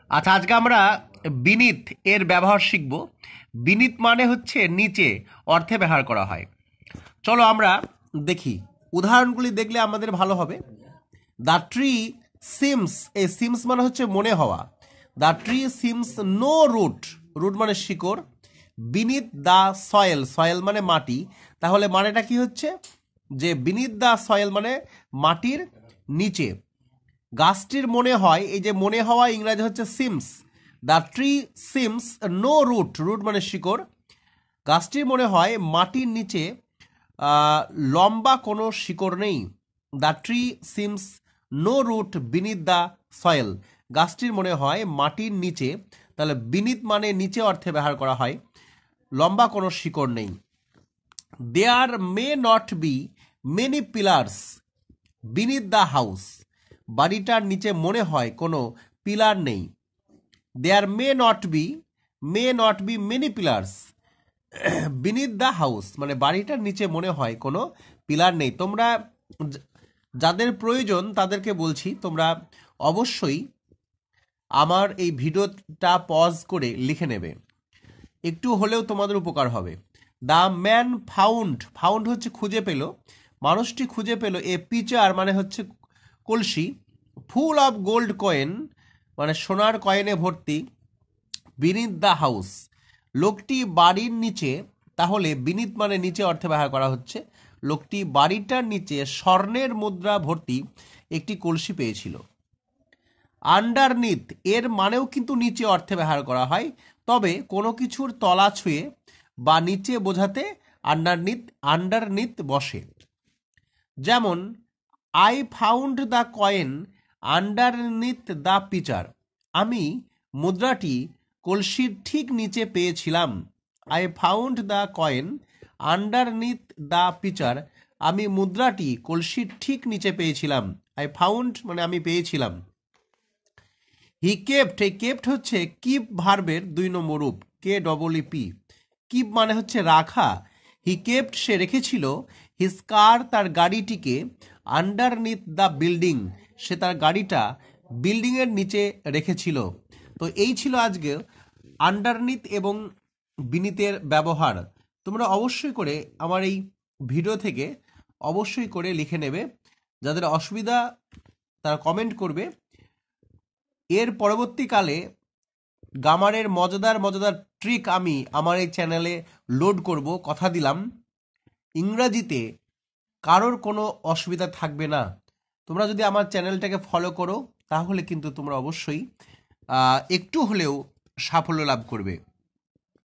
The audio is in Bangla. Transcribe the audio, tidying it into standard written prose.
আচ্ছা, আজকে আমরা বিনীত এর ব্যবহার শিখব। বিনীত মানে হচ্ছে নিচে অর্থে ব্যবহার করা হয়। চলো আমরা দেখি, উদাহরণগুলি দেখলে আমাদের ভালো হবে। দ্য ট্রি সিমস, এই সিমস মানে হচ্ছে মনে হওয়া। The tree seems no root, root মানে শিকড়। বিনিথ দ্য সয়েল, সয়েল মানে মাটি। তাহলে মানেটা কি হচ্ছে যে বিনিথ দ্য সয়েল মানে মাটির নিচে। গাছটির মনে হয়, এই যে মনে হওয়া ইংরাজি হচ্ছে seems. The tree seems no root, root মানে শিকড়। গাছটির মনে হয় মাটির নিচে লম্বা কোনো শিকড় নেই। The tree seems no root beneath the soil, গাছটির মনে হয় মাটির নিচে। তাহলে বিনিথ মানে নিচে অর্থে ব্যবহার করা হয়, লম্বা কোনো শিকড় নেই। There may not be many pillars beneath the house, বাড়িটার নিচে মনে হয় কোনো পিলার নেই। There may not be many pillars beneath the house, মানে বাড়িটার নিচে মনে হয় কোনো পিলার নেই। তোমরা যাদের প্রয়োজন তাদেরকে বলছি, তোমরা অবশ্যই আমার এই ভিডিওটা পজ করে লিখে নেবে, একটু হলেও তোমাদের উপকার হবে। দ্য ম্যান ফাউন্ড, ফাউন্ড হচ্ছে খুঁজে পেল, মানুষটি খুঁজে পেল এ পিচার মানে হচ্ছে কলসি, ফুল অফ গোল্ড কয়েন মানে সোনার কয়েনে ভর্তি, বিনিথ দ্য হাউস, লোকটি বাড়ির নিচে। তাহলে বিনিথ মানে নিচে অর্থে ব্যবহার করা হচ্ছে। লোকটি বাড়িটার নিচে স্বর্ণের মুদ্রা ভর্তি একটি কলসি পেয়েছিল। আন্ডারনিথ এর মানেও কিন্তু নিচে অর্থে ব্যবহার করা হয়, তবে কোনো কিছুর তলা ছুঁয়ে বা নিচে বোঝাতে আন্ডারনিথ আন্ডারনিথ বসে। যেমন I found the coin underneath the pitcher, আমি মুদ্রাটি কলসির ঠিক নিচে পেয়েছিলাম। I found the coin underneath the pitcher, আমি মুদ্রাটি কলসির ঠিক নিচে পেয়েছিলাম। আই ফাউন্ড মানে আমি পেয়েছিলাম। হি কেপ্ট, এই কেপ্ট হচ্ছে কিপ ভার্বের 2 নম্বর রূপ, KEEP। কিপ মানে হচ্ছে রাখা। হি কেপ্ট সে রেখেছিল, হিজ কার তার গাড়িটিকে, আন্ডারনিথ দ্য বিল্ডিং সে তার গাড়িটা বিল্ডিংয়ের নিচে রেখেছিল। তো এই ছিল আজকে আন্ডারনিথ এবং বিনিতের ব্যবহার। তোমরা অবশ্যই করে আমার এই ভিডিও থেকে অবশ্যই করে লিখে নেবে। যাদের অসুবিধা তারা কমেন্ট করবে। এর পরবর্তীকালে গ্রামারের মজাদার মজাদার ট্রিক আমি আমার এই চ্যানেলে লোড করব, কথা দিলাম। ইংরাজিতে কারোর কোনো অসুবিধা থাকবে না। তোমরা যদি আমার চ্যানেলটাকে ফলো করো তাহলে কিন্তু তোমরা অবশ্যই একটু হলেও সাফল্য লাভ করবে।